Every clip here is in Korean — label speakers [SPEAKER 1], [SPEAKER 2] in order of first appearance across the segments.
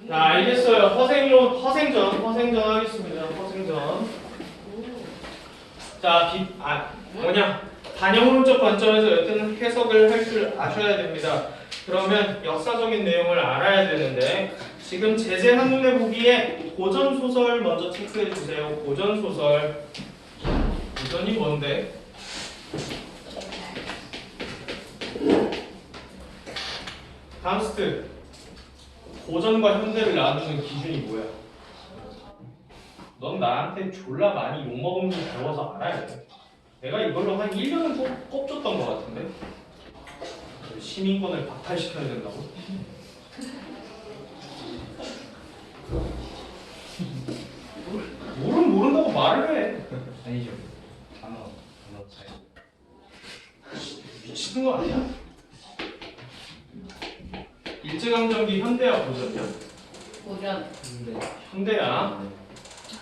[SPEAKER 1] 자, 알겠어요. 허생전 하겠습니다. 허생전. 자, 반영론적 관점에서 여튼 해석을 할 줄 아셔야 됩니다. 그러면 역사적인 내용을 알아야 되는데 지금 제재 한눈에 보기에 고전소설 먼저 체크해 주세요. 고전소설. 고전이 뭔데? 감스트. 고전과 현대를 나누는 기준이 뭐야? 넌 나한테 졸라 많이 욕먹은 거 배워서 알아야 돼. 내가 이걸로 한 1년은 꼽줬던 것 같은데? 시민권을 박탈시켜야 된다고? 모른다고 말을 해.
[SPEAKER 2] 아니죠. 단어 차이.
[SPEAKER 1] 미치는 거 아니야? 일제강점기 현대야 고전이야?
[SPEAKER 3] 고전.
[SPEAKER 1] 현대야.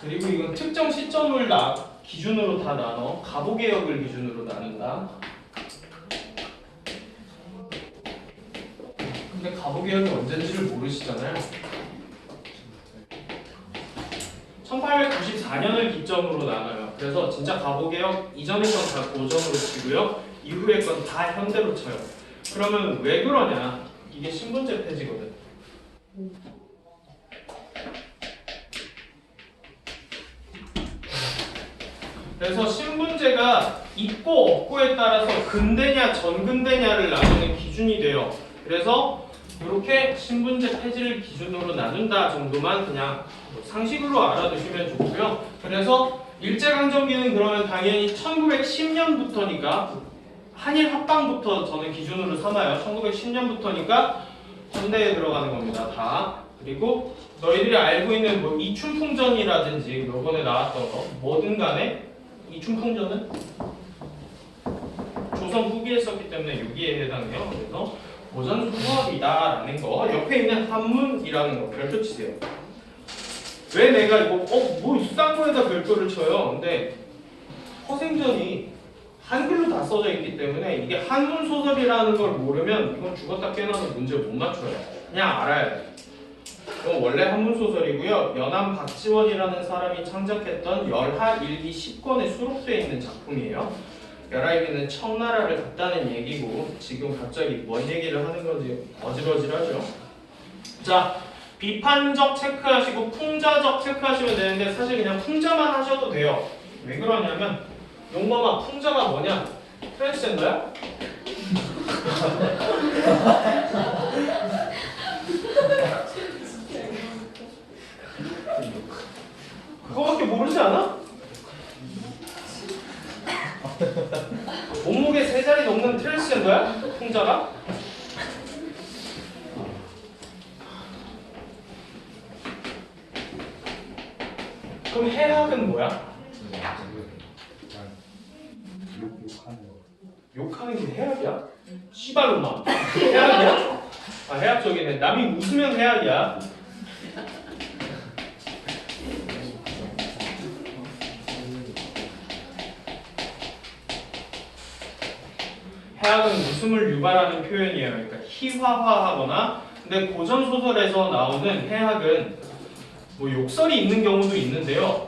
[SPEAKER 1] 그리고 이건 특정 시점을 기준으로 다 나눠. 가보개혁을 기준으로 나눈다. 근데 가보개혁이 언제인지를 모르시잖아요. 1894년을 기점으로 나눠요. 그래서 진짜 가보개혁 이전의 건 다 고전으로 치고요. 이후의 건 다 현대로 쳐요. 그러면 왜 그러냐? 이게 신분제 폐지거든. 그래서 신분제가 있고 없고에 따라서 근대냐 전근대냐를 나누는 기준이 돼요. 그래서 이렇게 신분제 폐지를 기준으로 나눈다 정도만 그냥 상식으로 알아두시면 좋고요. 그래서 일제강점기는 그러면 당연히 1910년부터니까 한일 합방부터 저는 기준으로 삼아요. 1910년부터니까 현대에 들어가는 겁니다. 다. 그리고 너희들이 알고 있는 뭐 이춘풍전이라든지 요번에 나왔던 거 뭐든 간에 이춘풍전은 조선 후기에 썼기 때문에 여기에 해당해요. 그래서 고전 수업이다라는 거 옆에 있는 한문이라는 거 별표 치세요. 왜 내가 이거 뭐 싼 거에다 별표를 쳐요? 근데 허생전이 한글로 다 써져 있기 때문에 이게 한문 소설이라는 걸 모르면 이건 죽었다 깨어나는 문제 못 맞춰요. 그냥 알아야 돼. 이건 원래 한문 소설이고요. 연암 박지원이라는 사람이 창작했던 열하 일기 10권에 수록되어 있는 작품이에요. 열하일기는 청나라를 갔다는 얘기고 지금 갑자기 뭔 얘기를 하는 건지 어질어질하죠. 자, 비판적 체크하시고 풍자적 체크하시면 되는데 사실 그냥 풍자만 하셔도 돼요. 왜 그러냐면 용범아, 풍자가 뭐냐? 트랜스젠더야? 그거밖에 모르지 않아? 몸무게 3자리 넘는 트랜스젠더야? 풍자가? 그럼 해학은 뭐야? 욕하는 게 해학이야? 씨발로만 해학이야? 아, 해학적이네. 남이 웃으면 해학이야. 해학은 웃음을 유발하는 표현이에요. 그러니까 희화화하거나. 근데 고전 소설에서 나오는 해학은 뭐 욕설이 있는 경우도 있는데요.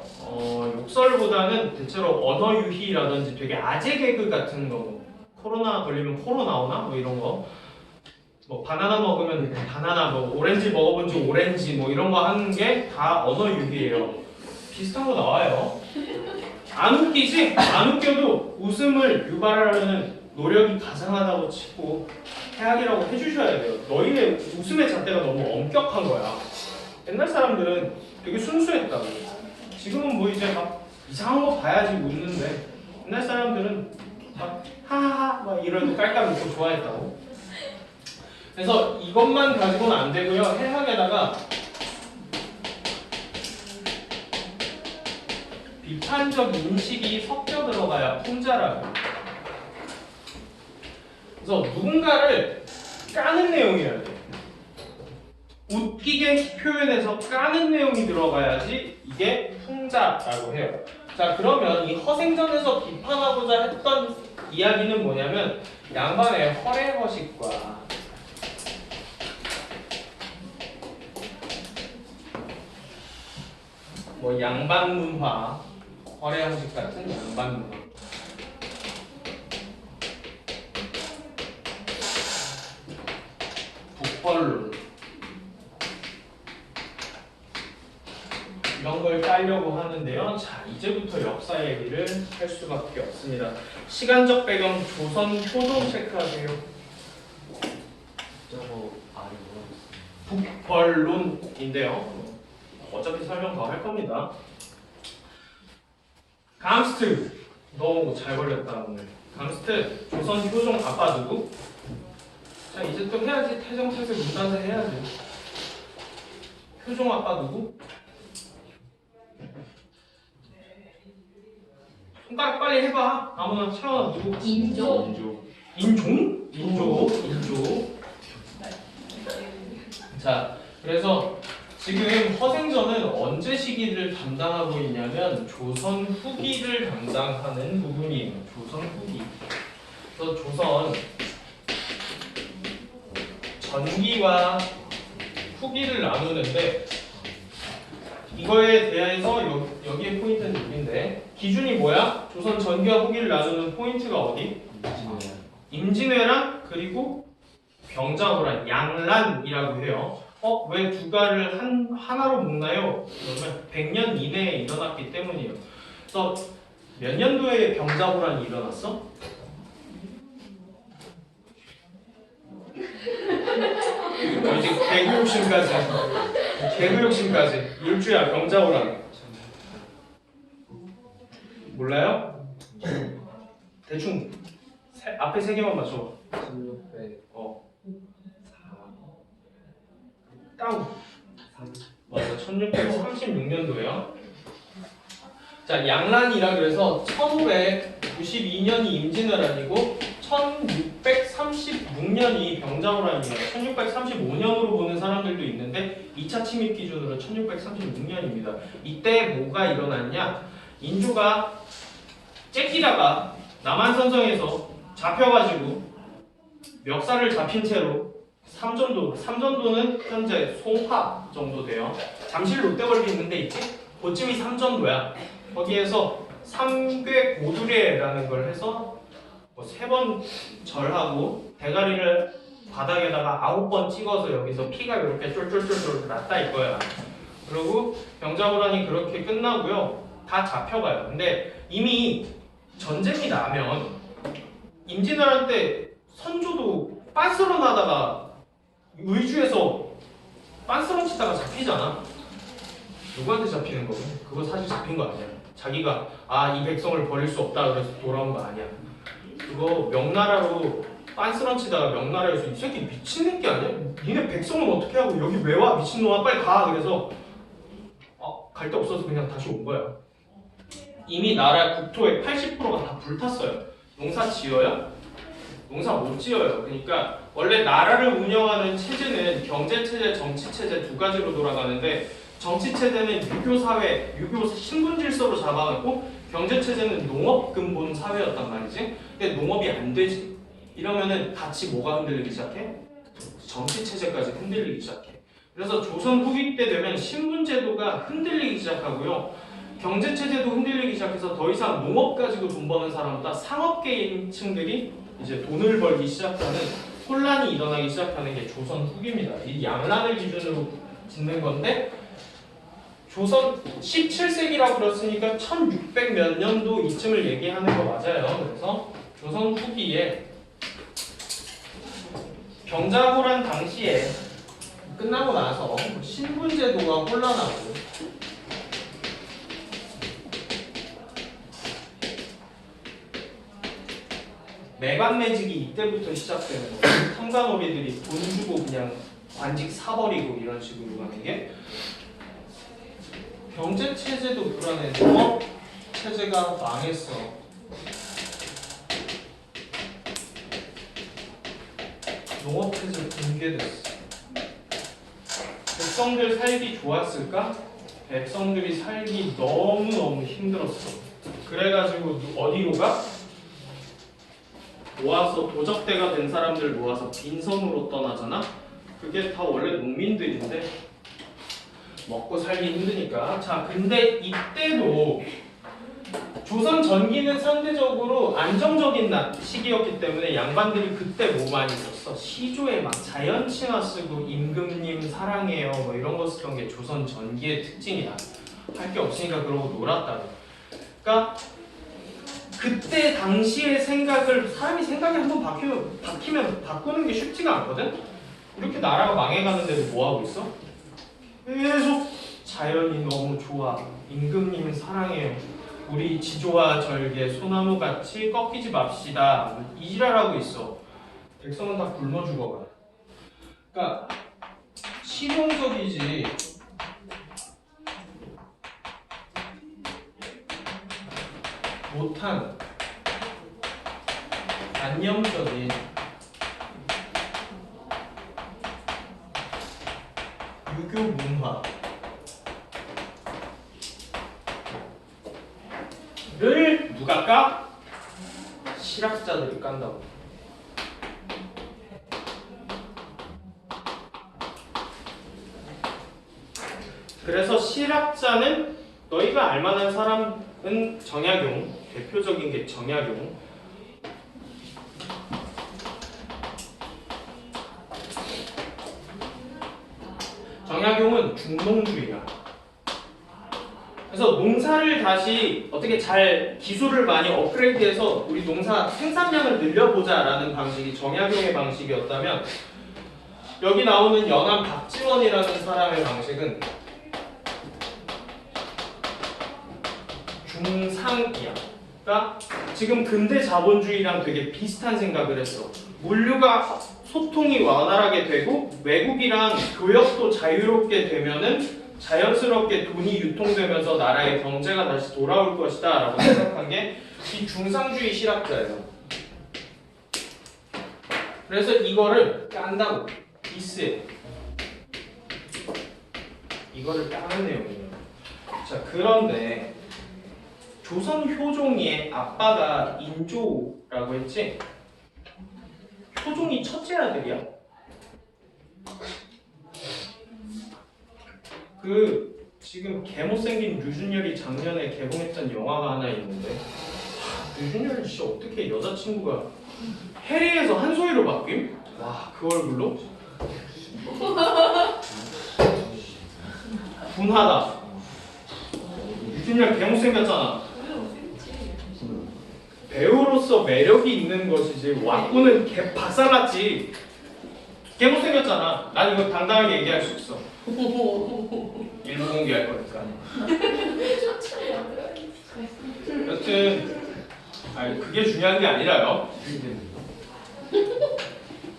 [SPEAKER 1] 욕설보다는 대체로 언어 유희라든지 되게 아재 개그 같은 거. 코로나 걸리면 코로 나오나? 뭐 이런 거. 뭐 바나나 먹으면 바나나, 뭐 오렌지 먹어본 지 오렌지, 뭐 이런 거 하는 게 다 언어 유희예요. 비슷한 거 나와요. 안 웃기지? 안 웃겨도 웃음을 유발하려는 노력이 가상하다고 치고 해학이라고 해주셔야 돼요. 너희의 웃음의 잣대가 너무 엄격한 거야. 옛날 사람들은 되게 순수했다고. 지금은 뭐 이제 막 이상한 거 봐야지 웃는데 옛날 사람들은 막 하하하 막 이러고 깔깔 웃고 좋아했다고. 그래서 이것만 가지고는 안 되고요. 해학에다가 비판적 인식이 섞여 들어가야 풍자라고. 그래서 누군가를 까는 내용이어야 돼. 웃기게 표현해서 까는 내용이 들어가야지 이게 풍자라고 해요. 자, 그러면 이 허생전에서 비판하고자 했던 이야기는 뭐냐면 양반의 허례허식과 뭐 양반문화, 거래형식 같은 양반문화. 북벌론 이런 걸 따려고 하는데요. 자, 이제부터 역사 얘기를 할 수밖에 없습니다. 시간적 배경 조선 효종 체크하세요.
[SPEAKER 2] 저거 아니
[SPEAKER 1] 북벌론인데요. 어차피 설명 더 할 겁니다. 감스트 너무 잘 걸렸다 오늘. 감스트 조선 효종 아빠 누구? 자, 이제 또 해야지. 태정태세 문단세 해야지. 효종 아빠 누구? 손가락 빨리 해봐. 아무나 채워. 누구?
[SPEAKER 3] 인조.
[SPEAKER 1] 인조. 자, 그래서 지금 허생전은 언제 시기를 담당하고 있냐면 조선 후기를 담당하는 부분이에요. 조선 후기. 그래서 조선 전기와 후기를 나누는데 이거에 대해서 여기에 포인트는 여기인데 기준이 뭐야? 조선 전기와 후기를 나누는 포인트가 어디? 임진왜란 그리고 병자호란, 양란이라고 해요. 왜 두 가를 하나로 묶나요? 그러면 100년 이내에 일어났기 때문이에요. 그래서 몇 년도에 병자호란이 일어났어? 이제 개그욕심까지 일주야 병자호란 몰라요? 대충 앞에 세 개만 맞춰.
[SPEAKER 2] 1600
[SPEAKER 1] 다운. 맞아. 1636년도에요. 자, 양란이라 그래서 1592년이 임진왜란이고 1636년이 병자호란이에요. 1635년으로 보는 사람들도 있는데 2차 침입 기준으로 1636년입니다. 이때 뭐가 일어났냐? 인조가 째끼다가 남한산성에서 잡혀가지고 멱살을 잡힌 채로 삼전도는 현재 송화 정도 돼요. 잠실 롯데월드 있는데 있지? 그쯤이 삼전도야. 거기에서 삼괴 고두례라는 걸 해서 3번 절하고 대가리를 바닥에다가 9번 찍어서 여기서 피가 이렇게 쫄쫄쫄쫄 났다 이거야. 그리고 병자호란이 그렇게 끝나고요. 다 잡혀가요. 근데 이미 전쟁이 나면 임진왜란 때 선조도 빤스런 하다가 의주에서 빤스런 치다가 잡히잖아. 누구한테 잡히는 거고? 그거 사실 잡힌 거 아니야. 자기가 이 백성을 버릴 수 없다 그래서 돌아온 거 아니야. 그거 명나라로 빤스런 치다가 명나라에서 이 새끼 미친 새끼 아니야? 니네 백성은 어떻게 하고 여기 왜 와? 미친놈아 빨리 가. 그래서 갈 데 없어서 그냥 다시 온 거야. 이미 나라 국토의 80%가 다 불탔어요. 농사 지어요? 농사 못 지어요. 그러니까 원래 나라를 운영하는 체제는 경제체제, 정치체제 두 가지로 돌아가는데 정치체제는 유교사회, 유교 신분질서로 잡아놓고 경제체제는 농업근본 사회였단 말이지. 근데 농업이 안 되지. 이러면은 같이 뭐가 흔들리기 시작해? 정치체제까지 흔들리기 시작해. 그래서 조선 후기 때 되면 신분제도가 흔들리기 시작하고요. 경제체제도 흔들리기 시작해서 더 이상 농업 가지고 돈 버는 사람보다 상업계층들이 이제 돈을 벌기 시작하는 혼란이 일어나기 시작하는 게 조선 후기입니다. 이 양란을 기준으로 짓는 건데 조선 17세기라고 그랬으니까 1600 몇 년도 이쯤을 얘기하는 거 맞아요. 그래서 조선 후기에 병자호란 당시에 끝나고 나서 신분제도가 혼란하고 매간매직이 이때부터 시작되는 거예요. 탐관오리들이 돈 주고 그냥 관직 사버리고 이런 식으로 가는 게 경제체제도 불안해. 농업체제가 망했어. 농업체제 붕괴됐어. 백성들 살기 좋았을까? 백성들이 살기 너무너무 힘들었어. 그래가지고 어디로 가? 모아서 도적대가 된 사람들 모아서 빈성으로 떠나잖아? 그게 다 원래 농민들인데 먹고 살기 힘드니까. 자, 근데 이때도 조선 전기는 상대적으로 안정적인 시기였기 때문에 양반들이 그때 뭐 많이 썼어? 시조에 막 자연친화 쓰고 임금님 사랑해요 뭐 이런 거 쓰던 게 조선 전기의 특징이야. 할 게 없으니까 그러고 놀았다. 그러니까 그때 당시의 생각을 사람이 생각이 한번 박히면 바꾸는 게 쉽지가 않거든. 이렇게 나라가 망해가는데도 뭐 하고 있어? 계속 자연이 너무 좋아. 임금님 사랑해요. 우리 지조와 절개 소나무같이 꺾이지 맙시다. 이 지랄하고 있어. 백성은 다 굶어 죽어가. 그러니까 실용적이지 못한 단념적인 유교 문화를 누가 까? 실학자들이 깐다고. 그래서 실학자는 너희가 알만한 사람은 정약용, 대표적인 게 정약용. 정약용은 중농주의야. 그래서 농사를 다시 어떻게 잘 기술을 많이 업그레이드해서 우리 농사 생산량을 늘려보자라는 방식이 정약용의 방식이었다면, 여기 나오는 연암 박지원이라는 사람의 방식은 중상이야. 그러니까 지금 근대 자본주의랑 되게 비슷한 생각을 했어. 물류가 소통이 원활하게 되고 외국이랑 교역도 자유롭게 되면은 자연스럽게 돈이 유통되면서 나라의 경제가 다시 돌아올 것이다 라고 생각한 게 이 중상주의 실학자예요. 그래서 이거를 깐다고. 디스해. 이거를 까는 내용이에요. 자, 그런데 조선 효종이의 아빠가 인조라고 했지? 효종이 첫째 아들이야. 지금 개못생긴 류준열이 작년에 개봉했던 영화가 하나 있는데, 류준열이 진짜 어떻게 여자친구가 해리에서 한소희로 바뀜? 와, 그 얼굴로? 분하다. 류준열 개못생겼잖아. 배우로서 매력이 있는 것이지 왁구는 개 박살났지. 개못생겼잖아. 난 이거 당당하게 얘기할 수 있어. 일부 공개할 거니까. 여튼 그게 중요한 게 아니라요.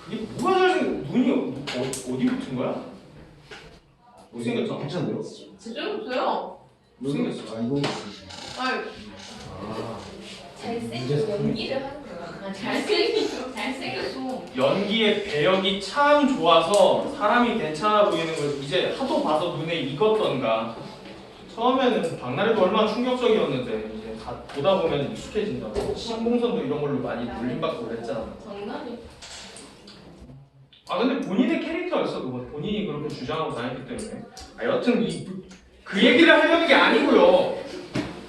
[SPEAKER 1] 그게 뭐가 잘생? 눈이 어디 붙은 거야? 못생겼잖아.
[SPEAKER 3] 괜찮네요.
[SPEAKER 4] 진짜 없어요.
[SPEAKER 1] 못생겼어.
[SPEAKER 3] 아 이거
[SPEAKER 4] 아유,
[SPEAKER 5] 잘생긴 연기를 하는 거야.
[SPEAKER 4] 잘생겼어.
[SPEAKER 1] 연기의 배역이 참 좋아서 사람이 괜찮아 보이는 걸 이제 하도 봐서 눈에 익었던가. 처음에는 박나래도 얼마나 충격적이었는데 이제 보다 보면 익숙해진다고. 신봉선도 이런 걸로 많이 놀림받고 그랬잖아.
[SPEAKER 4] 장난이.
[SPEAKER 1] 아 근데 본인의 캐릭터였어 그건. 본인이 그렇게 주장하고 다녔기 때문에. 여튼 그 얘기를 하려는 게 아니고요.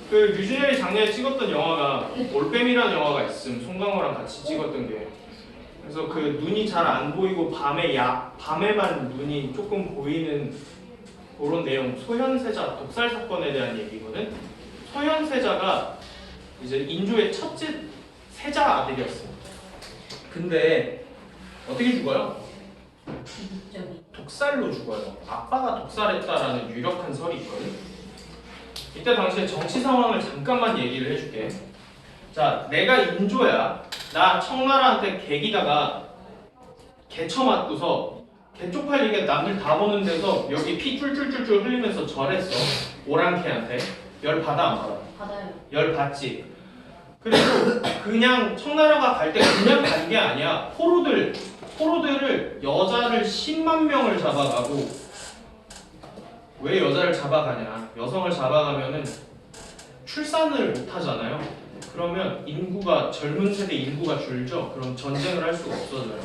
[SPEAKER 1] 그 류준열이 작년에 찍었던 영화가 올빼미라는 영화가 있음. 송강호랑 같이 찍었던 게. 그래서 그 눈이 잘 안 보이고 밤에만 눈이 조금 보이는 그런 내용. 소현세자 독살 사건에 대한 얘기거든. 소현세자가 이제 인조의 첫째 세자 아들이었어. 근데 어떻게 죽어요? 독살로 죽어요. 아빠가 독살했다라는 유력한 설이 있거든. 이때 당시에 정치 상황을 잠깐만 얘기를 해줄게. 자, 내가 인조야. 나 청나라한테 개기다가 개쳐 맞고서 개 쪽팔리게 남들 다 보는 데서 여기 피 쫄쫄쫄쫄 흘리면서 절했어. 오랑캐한테. 열 받아 안 받아?
[SPEAKER 5] 받아요.
[SPEAKER 1] 열 받지. 그리고 그냥 청나라가 갈 때 그냥 간 게 아니야. 포로들을 여자를 10만 명을 잡아가고. 왜 여자를 잡아가냐? 여성을 잡아가면은 출산을 못 하잖아요. 그러면 젊은 세대 인구가 줄죠. 그럼 전쟁을 할 수가 없어져요.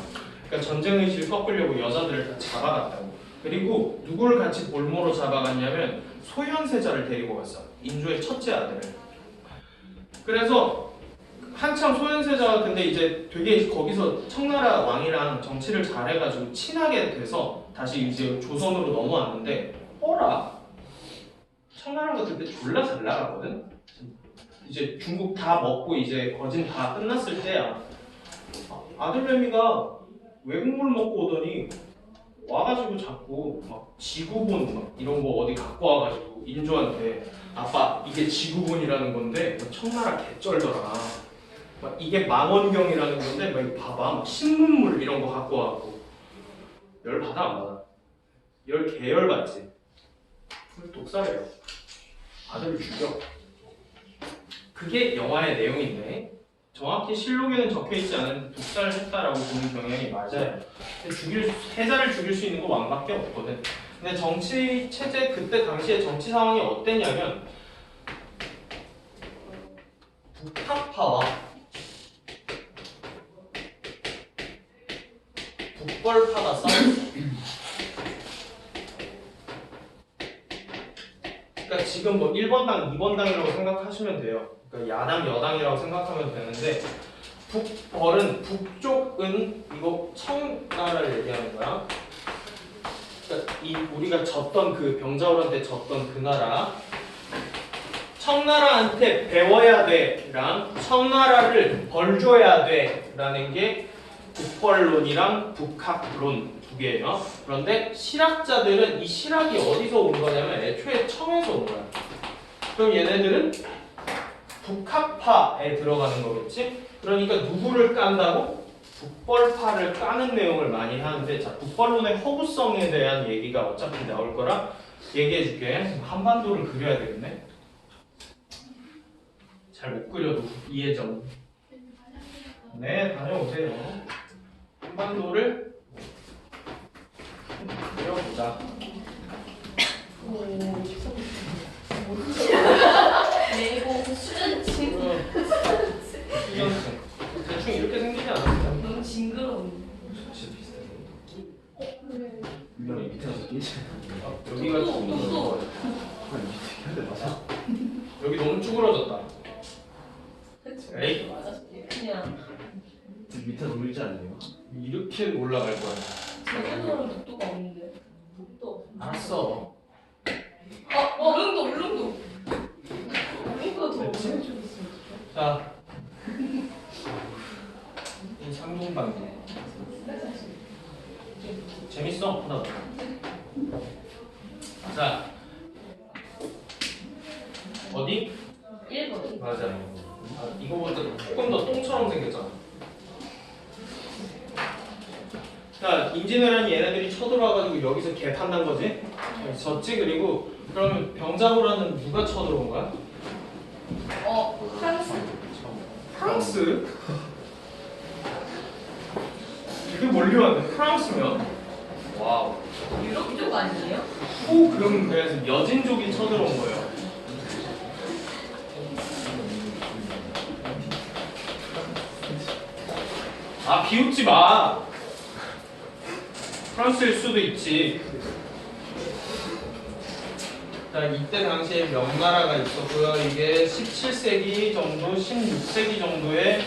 [SPEAKER 1] 그러니까 전쟁 의식을 꺾으려고 여자들을 다 잡아갔다고. 그리고 누구를 같이 볼모로 잡아갔냐면 소현세자를 데리고 갔어. 인조의 첫째 아들을. 그래서 한참 소현세자가 근데 이제 되게 거기서 청나라 왕이랑 정치를 잘해가지고 친하게 돼서 다시 이제 조선으로 넘어왔는데 어라? 청나라가 그때 졸라 잘 나가거든? 이제 중국 다 먹고 이제 거진 다 끝났을 때야. 아들내미가 외국물 먹고 오더니 와가지고 자꾸 막 지구본 막 이런 거 어디 갖고 와가지고 인조한테 아빠 이게 지구본이라는 건데 막 청나라 개쩔더라. 막 이게 망원경이라는 건데 막 이거 봐봐 막 신문물 이런 거 갖고 와갖고 열 받아 안 받아? 열 개열 받지. 독살해요. 아들을 죽여. 그게 영화의 내용인데 정확히 실록에는 적혀있지 않은데 독살했다라고 보는 경향이 맞아요. 근데 세자를 죽일 수 있는 거 왕밖에 없거든. 근데 정치 체제 그때 당시에 정치 상황이 어땠냐면 북학파와 북벌파가 싸웠어. 그러니까 지금 뭐 1번당, 2번당이라고 생각하시면 돼요. 그러니까 야당, 여당이라고 생각하면 되는데 북벌은 북쪽은 이거 청나라를 얘기하는 거야. 그러니까 우리가 졌던 그 병자호란 때 졌던 그 나라 청나라한테 배워야 돼랑 청나라를 벌줘야 돼라는 게 북벌론이랑 북학론 두 개예요. 그런데 실학자들은 이 실학이 어디서 온 거냐면 애초에 청에서 온 거야. 그럼 얘네들은 북학파에 들어가는 거겠지? 그러니까 누구를 깐다고? 북벌파를 까는 내용을 많이 하는데 자 북벌론의 허구성에 대한 얘기가 어차피 나올 거라 얘기해 줄게. 한반도를 그려야 되겠네. 잘 못 그려도 이해점. 네, 다녀오세요. 한반도를 그려보자.
[SPEAKER 4] 내고 수전치.
[SPEAKER 1] 대충 이렇게 생기지 않았어요?
[SPEAKER 4] 너무 징그러운데.
[SPEAKER 1] 진짜 비슷해.
[SPEAKER 2] 분명히 밑에서 끼지.
[SPEAKER 1] 여기가 좀
[SPEAKER 4] 또.
[SPEAKER 2] 밑에 맞아?
[SPEAKER 1] 여기 너무 쭈그러졌다. 에이,
[SPEAKER 4] 그냥
[SPEAKER 2] 밑에서 물지 않네요.
[SPEAKER 1] 이렇게 올라갈 거야.
[SPEAKER 4] 제주도는 독도가 없는데. 독도.
[SPEAKER 1] 알았어.
[SPEAKER 4] 울릉도 울릉도. 울릉도 더
[SPEAKER 1] 됐지?
[SPEAKER 4] 오른쪽에 있으면
[SPEAKER 1] 자, 이 상동방지. 재밌어? 하나 더. 자, 어디?
[SPEAKER 4] 1번.
[SPEAKER 1] 맞아. 이거보다 조금 더 똥처럼 생겼잖아. 자, 임진왜란이 얘네들이 쳐들어와가지고 여기서 개판난 거지? 졌지. 그리고 그러면 병자호란은 누가 쳐들어온 거야?
[SPEAKER 4] 프랑스.
[SPEAKER 1] 프랑스? 되게 멀리 왔네. 프랑스면? 와우.
[SPEAKER 4] 유럽 쪽 아니에요?
[SPEAKER 1] 그럼 그래서 여진족이 쳐들어온 거예요. 아, 비웃지 마. 프랑스일 수도 있지. 자, 이때 당시에 명나라가 있었고요. 이게 17세기 정도, 16세기 정도의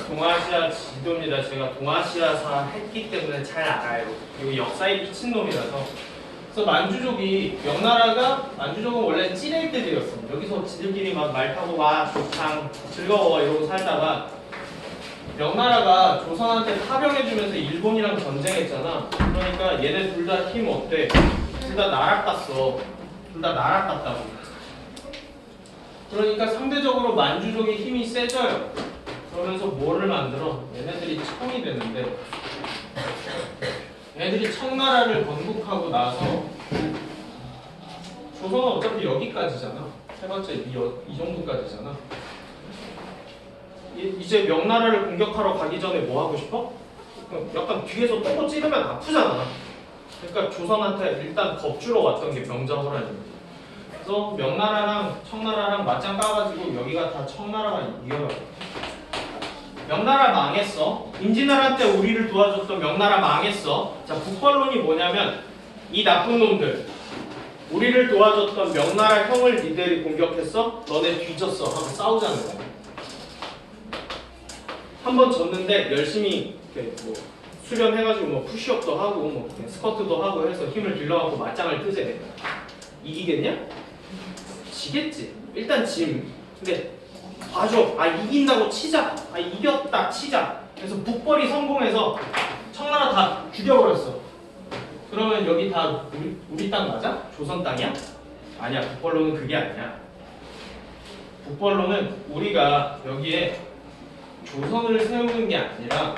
[SPEAKER 1] 동아시아 지도입니다. 제가 동아시아사 했기 때문에 잘 알아요. 이거 역사에 미친놈이라서. 그래서 만주족이 만주족은 원래 찌레기들이었어. 여기서 지들끼리 막 말 타고 와 좋창 즐거워 이러고 살다가 명나라가 조선한테 파병해주면서 일본이랑 전쟁했잖아. 그러니까 얘네 둘 다 힘 어때? 둘 다 나락갔어. 둘 다 나락갔다고. 그러니까 상대적으로 만주족의 힘이 세져요. 그러면서 뭐를 만들어? 얘네들이 청이 되는데 얘네들이 청나라를 건국하고 나서 조선은 어차피 여기까지잖아. 해봤자 이 정도까지잖아. 이제 명나라를 공격하러 가기 전에 뭐 하고 싶어? 약간 뒤에서 똥을 찌르면 아프잖아. 그러니까 조선한테 일단 겁주러 왔던 게 병자호란입니다. 그래서 명나라랑 청나라랑 맞짱 까가지고 여기가 다 청나라가 이겨요. 명나라 망했어. 임진왜란 때 우리를 도와줬던 명나라 망했어. 자, 북벌론이 뭐냐면 이 나쁜 놈들 우리를 도와줬던 명나라 형을 니들이 공격했어? 너네 뒤졌어. 하고 싸우자는 거야. 한 번 졌는데 열심히 이렇게 뭐 수련해가지고 뭐 푸시업도 하고 뭐 스쿼트도 하고 해서 힘을 길러갖고 맞짱을 뜨재. 이기겠냐? 지겠지. 일단 짐. 근데 봐줘. 아 이긴다고 치자. 아 이겼다 치자. 그래서 북벌이 성공해서 청나라 다 죽여버렸어. 그러면 여기 다 우리 땅 맞아? 조선 땅이야? 아니야. 북벌로는 그게 아니야. 북벌로는 우리가 여기에 조선을 세우는 게 아니라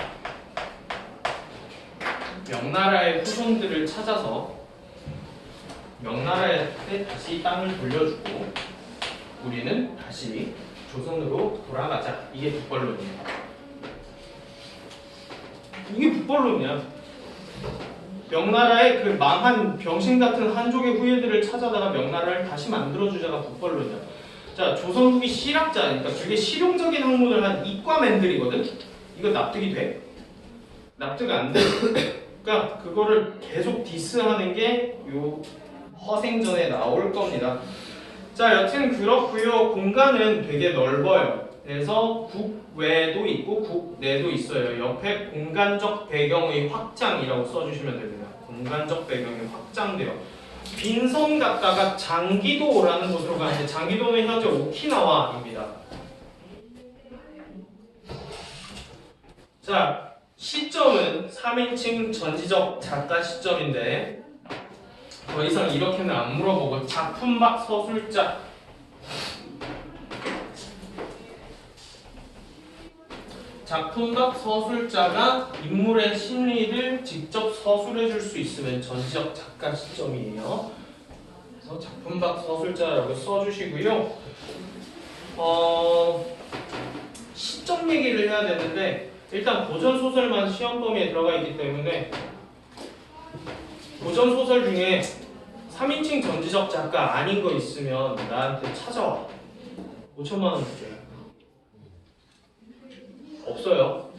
[SPEAKER 1] 명나라의 후손들을 찾아서 명나라한테 다시 땅을 돌려주고 우리는 다시 조선으로 돌아가자. 이게 북벌론이야. 이게 북벌론이야. 명나라의 그 망한 병신 같은 한족의 후예들을 찾아다가 명나라를 다시 만들어주자가 북벌론이야. 자, 조선 후기 실학자니까 되게 실용적인 학문을 한 이과맨들이거든. 이거 납득이 돼? 납득 안 돼. 그러니까 그거를 계속 디스하는 게 요 허생전에 나올 겁니다. 자, 여튼 그렇고요. 공간은 되게 넓어요. 그래서 국외도 있고 국내도 있어요. 옆에 공간적 배경의 확장이라고 써주시면 됩니다. 공간적 배경이 확장돼요. 빈섬 갔다가 장기도라는 곳으로 가는데 장기도는 현재 오키나와입니다. 자, 시점은 3인칭 전지적 작가 시점인데 더 이상 이렇게는 안 물어보고 작품박 서술자. 작품박 서술자가 인물의 심리를 직접 서술해 줄 수 있으면 전지적 작가 시점이에요. 그래서 작품박 서술자라고 써주시고요. 시점 얘기를 해야 되는데 일단 고전 소설만 시험 범위에 들어가 있기 때문에 고전 소설 중에 3인칭 전지적 작가 아닌 거 있으면 나한테 찾아와. 5천만 원 줄게. 없어요.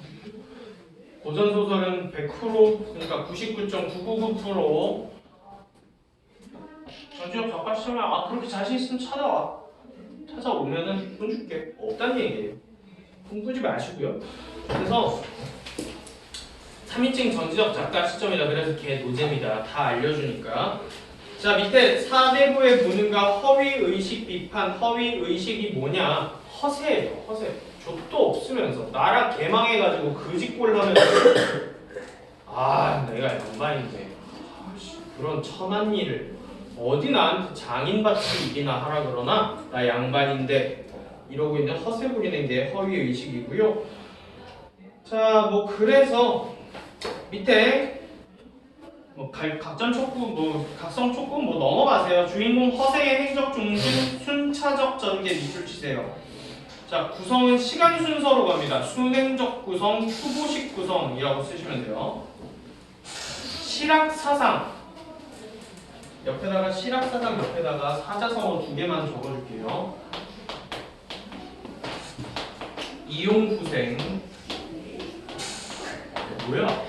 [SPEAKER 1] 고전 소설은 100% 그러니까 99.999% 전지적 작가 시험에 그렇게 자신 있으면 찾아와. 찾아오면은 돈 줄게. 없다는 얘기예요. 꿈꾸지 마시고요. 그래서 3인칭 전지적 작가 시점이라 그래서 걔 노잼이다. 다 알려주니까. 자, 밑에 사대부의 무능과 허위의식 비판. 허위의식이 뭐냐? 허세예요. 허세. 족도 없으면서 나라 개망해가지고 그짓골 하면서 내가 양반인데 그런 천한 일을 어디 나한테 장인밭이 일이나 하라 그러나 나 양반인데 이러고 있는 허세 부리는 게 허위의식이고요. 자, 뭐 그래서 밑에 뭐 각전 촉구, 각성 촉구 넘어가세요. 주인공 허세의 행적 중심, 순차적 전개 밑줄 치세요. 자, 구성은 시간 순서로 갑니다. 순행적 구성, 후보식 구성이라고 쓰시면 돼요. 실학사상 옆에다가 실학사상 옆에다가 사자성어 2개만 적어줄게요. 이용후생 뭐야?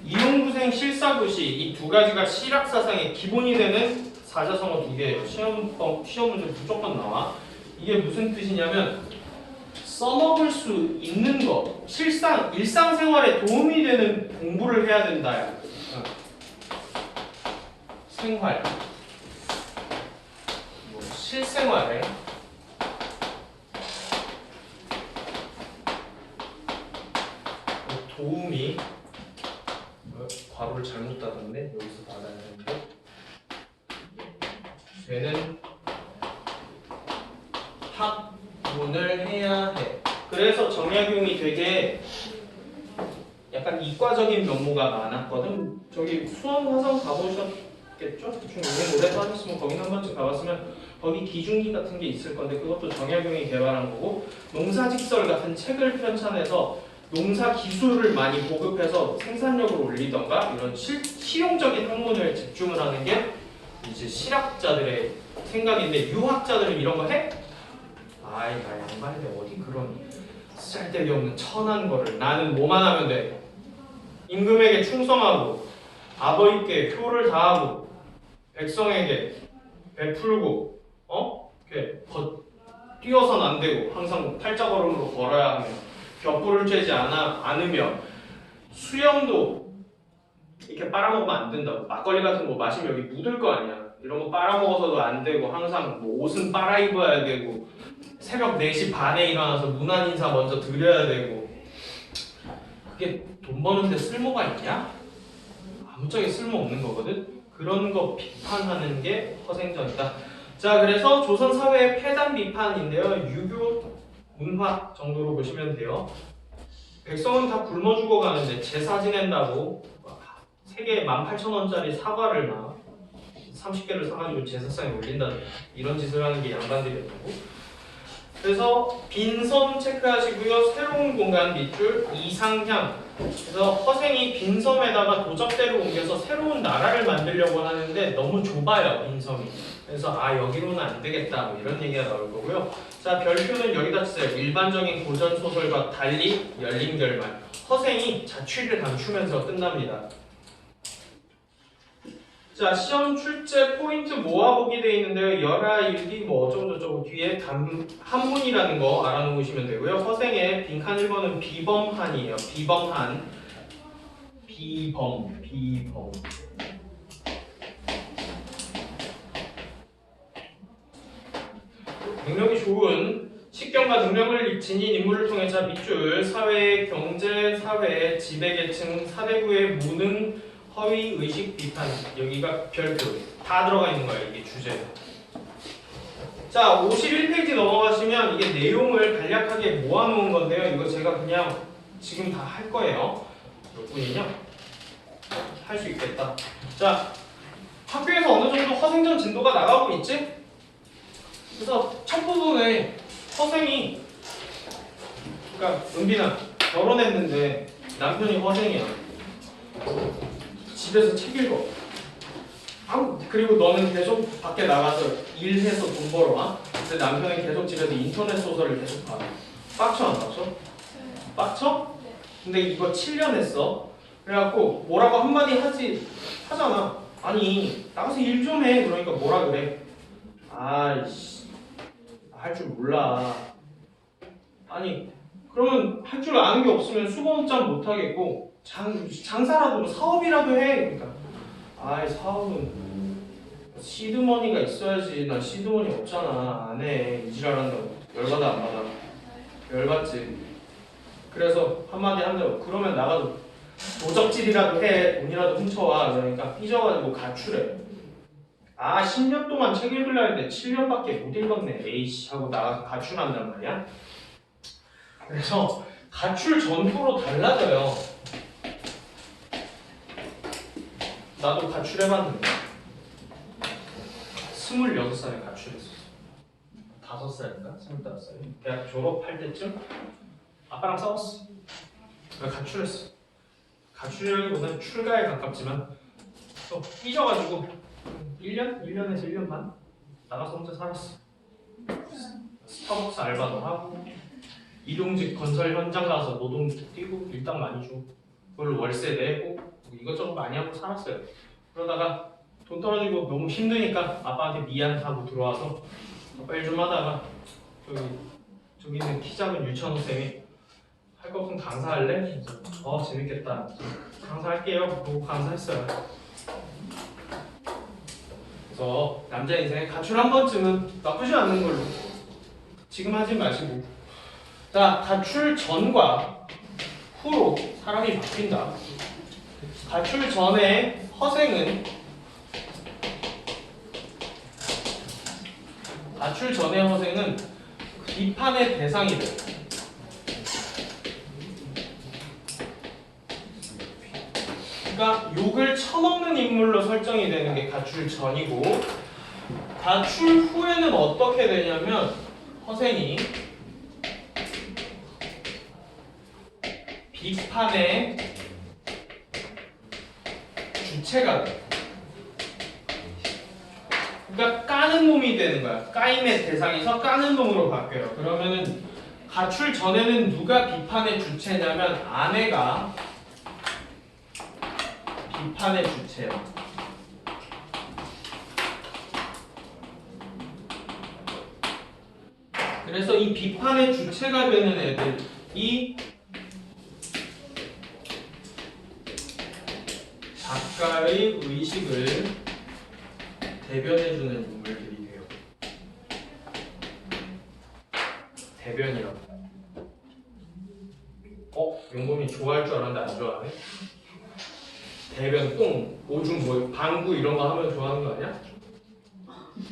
[SPEAKER 1] 이용후생 실사구시 이 두 가지가 실학사상의 기본이 되는 사자성어 2개예요. 시험 문제 무조건 나와. 이게 무슨 뜻이냐면 써먹을 수 있는 거, 일상생활에 도움이 되는 공부를 해야 된다야. 생활, 뭐 실생활에 도움이 괄호를 잘못 닫았네. 여기서 닫아야 되는데 되는 학문을 해야 해. 그래서 정약용이 되게 약간 이과적인 면모가 많았거든. 저기 수원 화성 가보셨겠죠? 대충 오늘 오래 사셨으면 거긴 한 번쯤 가봤으면 거기 기중기 같은 게 있을 건데 그것도 정약용이 개발한 거고 농사직설 같은 책을 편찬해서 농사 기술을 많이 보급해서 생산력을 올리던가 이런 실용적인 학문을 집중을 하는 게 이제 실학자들의 생각인데 유학자들은 이런 거 해? 아이 나 양반인데 어디 그런 쓸데기 없는 천한 거를 나는 뭐만 하면 돼. 임금에게 충성하고 아버지께 효를 다하고 백성에게 베풀고 이렇게 뛰어선 안 되고 항상 팔자걸음으로 걸어야 하며 벽불을 쬐지 않으며 수염도 이렇게 빨아먹으면 안 된다고. 막걸리 같은 거 마시면 여기 묻을 거 아니야. 이런 거 빨아먹어서도 안 되고 항상 뭐 옷은 빨아입어야 되고 새벽 4시 반에 일어나서 문안 인사 먼저 드려야 되고. 그게 돈 버는데 쓸모가 있냐? 아무짝에 쓸모없는 거거든. 그런 거 비판하는 게 허생전이다. 자, 그래서 조선 사회의 폐단 비판인데요. 유교 문화 정도로 보시면 돼요. 백성은 다 굶어 죽어가는데 제사 지낸다고 세계에 18,000원짜리 사과를 막 30개를 사가지고 제사상에 올린다든가 이런 짓을 하는 게 양반들이었다고. 그래서 빈섬 체크하시고요. 새로운 공간 밑줄 이상향. 그래서 허생이 빈섬에다가 도적대를 옮겨서 새로운 나라를 만들려고 하는데 너무 좁아요, 빈섬이. 그래서 여기로는 안 되겠다 뭐 이런 얘기가 나올 거고요. 자, 별표는 여기다 쓰세요. 일반적인 고전 소설과 달리 열린 결말. 허생이 자취를 감추면서 끝납니다. 자, 시험 출제 포인트 모아보기 돼 있는데요. 열하 일기 뭐 어쩌고저쩌고 뒤에 한문이라는 거 알아놓으시면 되고요. 허생의 빈칸 1번은 비범한이에요. 비범한. 비범. 능력이 좋은 식견과 능력을 지닌 인물을 통해 자 밑줄 사회, 경제, 사회, 지배계층, 사대부의 무능, 허위, 의식, 비판. 여기가 별표 다 들어가 있는 거예요. 이게 주제. 자, 51페이지 넘어가시면 이게 내용을 간략하게 모아놓은 건데요. 이거 제가 그냥 지금 다 할 거예요. 몇 분이냐? 할 수 있겠다. 자, 학교에서 어느 정도 허생전 진도가 나가고 있지? 그래서 첫 부분에 허생이, 그러니까 은빈아 결혼했는데 남편이 허생이야. 집에서 책 읽어. 그리고 너는 계속 밖에 나가서 일해서 돈 벌어와. 근데 남편은 계속 집에서 인터넷 소설을 계속 봐. 빡쳐 안 빡쳐? 빡쳐? 근데 이거 7년 했어. 그래갖고 뭐라고 한마디 하잖아. 아니 나가서 일 좀 해. 그러니까 뭐라 그래? 아이씨 할 줄 몰라. 아니 그러면 할 줄 아는 게 없으면 수공업장 못 하겠고 장사라도 뭐 사업이라도 해. 그러니까 아이 사업은 시드머니가 있어야지. 나 시드머니 없잖아. 안 해. 이지랄한다고. 열받아 안 받아? 열받지. 그래서 한마디 한다고. 그러면 나가도 도적질이라도 해. 돈이라도 훔쳐와. 그러니까 삐져가지고 가출해. 10년 동안 책 읽으려 했는데 7년밖에 못 읽었네. 에이씨 하고 나가서 가출한단 말이야. 그래서 가출 전후로 달라져요. 나도 가출해봤는데 26살에 가출했어. 5살인가? 25살에 대학 졸업할 때쯤 아빠랑 싸웠어. 가출했어. 가출이라기보다는 출가에 가깝지만 또 삐져가지고 1년에서 1년 반 나가서 혼자 살았어. 스타벅스 알바도 하고 일용직 건설 현장 가서 노동 뛰고 일당 많이 주고 그걸로 월세 내고 이것저것 많이 하고 살았어요. 그러다가 돈 떨어지고 너무 힘드니까 아빠한테 미안하고 들어와서 아빠 일 좀 하다가 저기 있는 키 작은 유찬호 쌤이 할 거 없으면 강사할래? 재밌겠다. 강사할게요. 그러고 강사했어요. 그래서 남자 인생에 가출 한 번쯤은 나쁘지 않는 걸로. 지금 하지 마시고. 자, 가출 전과 후로 사람이 바뀐다. 가출 전에 허생은 비판의 대상이 돼. 그러니까 욕을 처먹는 인물로 설정이 되는 게 가출 전이고, 가출 후에는 어떻게 되냐면 허생이 비판의 주체가 돼. 그러니까 까는 놈이 되는 거야. 까임의 대상에서 까는 놈으로 바뀌어요. 그러면은 가출 전에는 누가 비판의 주체냐면 아내가 비판의 주체야. 그래서 이 비판의 주체가 되는 애들이 작가의 의식을 대변해주는 인물들이 돼요. 대변이라고. 용범이 좋아할 줄 알았는데 안 좋아하네? 대변, 똥, 오줌, 뭐 방구 이런 거 하면 좋아하는 거 아니야?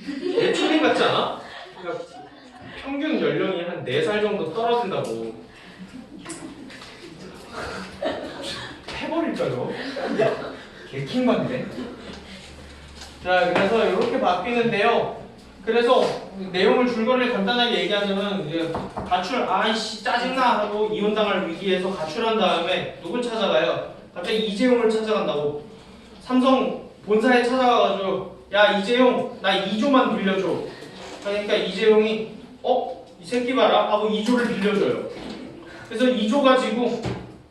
[SPEAKER 1] 대초딩 같지 않아? 그러니까 평균 연령이 한 4살 정도 떨어진다고. 해버릴까요? 개킹받네. 자, 그래서 이렇게 바뀌는데요. 그래서 내용을 줄거리를 간단하게 얘기하자면 이제 가출 아이씨 짜증나 하고 이혼당할 위기에서 가출한 다음에 누굴 찾아가요? 갑자기 이재용을 찾아간다고. 삼성 본사에 찾아가가지고 야 이재용 나 2조만 빌려줘. 그러니까 이재용이 이 새끼 봐라 하고 2조를 빌려줘요. 그래서 2조 가지고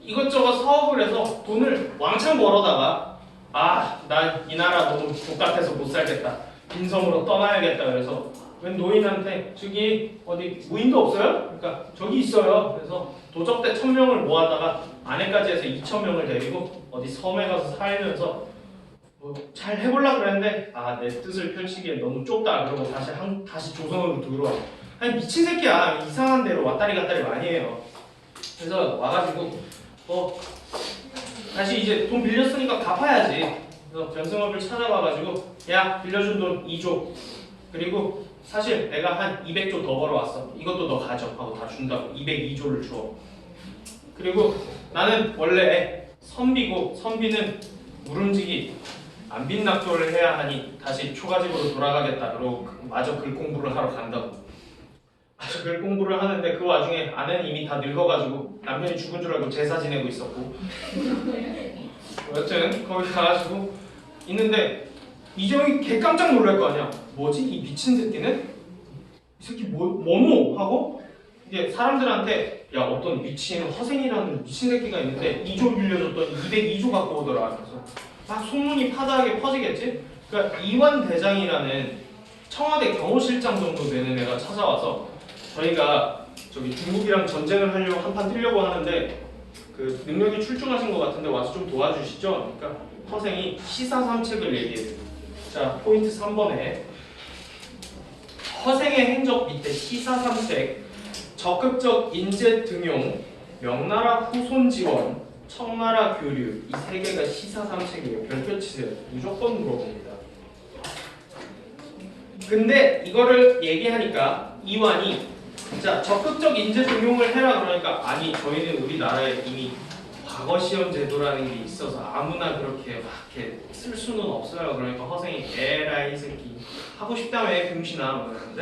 [SPEAKER 1] 이것저것 사업을 해서 돈을 왕창 벌어다가 나 이 나라 너무 족같아서 못 살겠다. 빈섬으로 떠나야겠다. 그래서 웬 노인한테 저기 어디 무인도 없어요? 그러니까 저기 있어요. 그래서 도적대 1000명을 모아다가 아내까지 해서 2000명을 데리고 어디 섬에 가서 살면서 잘 해보려고 그랬는데 내 뜻을 펼치기에 너무 좁다. 그러고 다시 조선으로 들어와. 아니 미친 새끼야. 이상한 데로 왔다리 갔다리 많이 해요. 그래서 와가지고 다시 이제 돈 빌렸으니까 갚아야지. 그래서 변승업을 찾아와가지고 야 빌려준 돈 2조 그리고 사실 내가 한 200조 더 벌어왔어. 이것도 너 가져 하고 다 준다고. 202조를 줘. 그리고 나는 원래 선비고 선비는 물음직이 안 빈낙조를 해야 하니 다시 초가집으로 돌아가겠다. 그러고 마저 글 공부를 하러 간다고. 마저 글 공부를 하는데 그 와중에 아내는 이미 다 늙어가지고 남편이 죽은 줄 알고 제사 지내고 있었고 여튼 거기 가가지고 있는데 이재용이 개 깜짝 놀랄 거 아니야. 뭐지 이 미친 새끼는? 이 새끼 뭐노? 하고 이게 사람들한테 야 어떤 미친 허생이라는 미친 새끼가 있는데 2조 빌려줬더니 202조 갖고 오더라. 그래서 막 소문이 파다하게 퍼지겠지? 그러니까 이완 대장이라는 청와대 경호실장 정도 되는 애가 찾아와서 저희가 저기 중국이랑 전쟁을 하려고 한판 뛰려고 하는데 그 능력이 출중하신 것 같은데 와서 좀 도와주시죠? 그러니까 허생이 시사삼책을 얘기해요. 자 포인트 3번에 허생의 행적 밑에 시사삼책 적극적 인재 등용, 명나라 후손 지원, 청나라 교류 이 세 개가 시사삼책이에요. 별표 치세요. 무조건 물어봅니다. 근데 이거를 얘기하니까 이완이 자 적극적 인재 등용을 해라 그러니까 아니 저희는 우리나라에 이미 과거 시험 제도라는 게 있어서 아무나 그렇게 막 이렇게 쓸 수는 없어요. 그러니까 허생이 에라이 새끼 하고 싶다며 병신아 뭐 이러는데